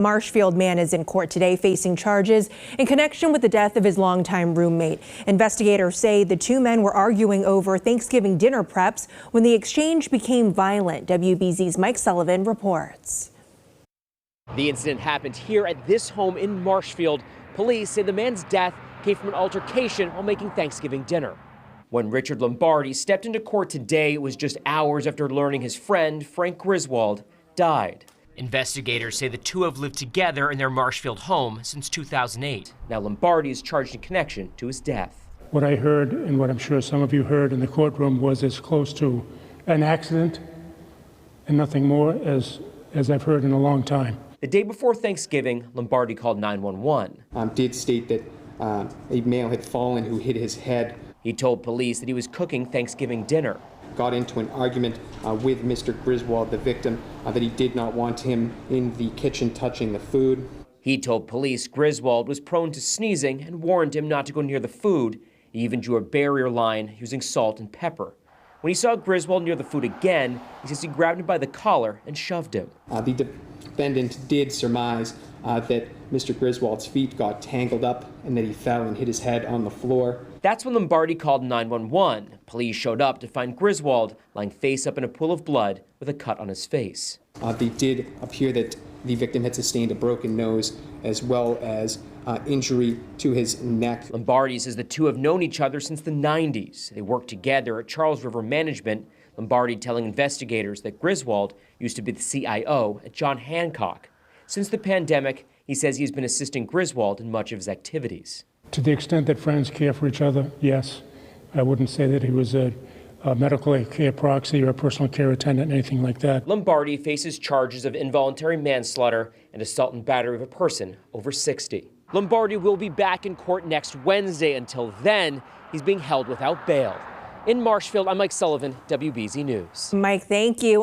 Marshfield man is in court today facing charges in connection with the death of his longtime roommate. Investigators say the two men were arguing over Thanksgiving dinner preps when the exchange became violent. WBZ's Mike Sullivan reports. The incident happened here at this home in Marshfield. Police say the man's death came from an altercation while making Thanksgiving dinner. When Richard Lombardi stepped into court today, it was just hours after learning his friend, Frank Griswold, died. Investigators say the two have lived together in their Marshfield home since 2008. Now Lombardi is charged in connection to his death. What I heard, and what I'm sure some of you heard in the courtroom, was as close to an accident and nothing more as I've heard in a long time. The day before Thanksgiving, Lombardi called 911. Did state that a male had fallen who hit his head. He told police that he was cooking Thanksgiving dinner. Got into an argument with Mr. Griswold, the victim, that he did not want him in the kitchen touching the food. He told police Griswold was prone to sneezing and warned him not to go near the food. He even drew a barrier line using salt and pepper. When he saw Griswold near the food again, he says he grabbed him by the collar and shoved him. The defendant did surmise that Mr. Griswold's feet got tangled up and that he fell and hit his head on the floor. That's when Lombardi called 911. Police showed up to find Griswold lying face up in a pool of blood with a cut on his face. They did appear that the victim had sustained a broken nose as well as injury to his neck. Lombardi says the two have known each other since the 90s. They worked together at Charles River Management. Lombardi telling investigators that Griswold used to be the CIO at John Hancock. Since the pandemic, he says he's been assisting Griswold in much of his activities. To the extent that friends care for each other, yes. I wouldn't say that he was a medical care proxy or a personal care attendant, anything like that. Lombardi faces charges of involuntary manslaughter and assault and battery of a person over 60. Lombardi will be back in court next Wednesday. Until then, he's being held without bail. In Marshfield, I'm Mike Sullivan, WBZ News. Mike, thank you.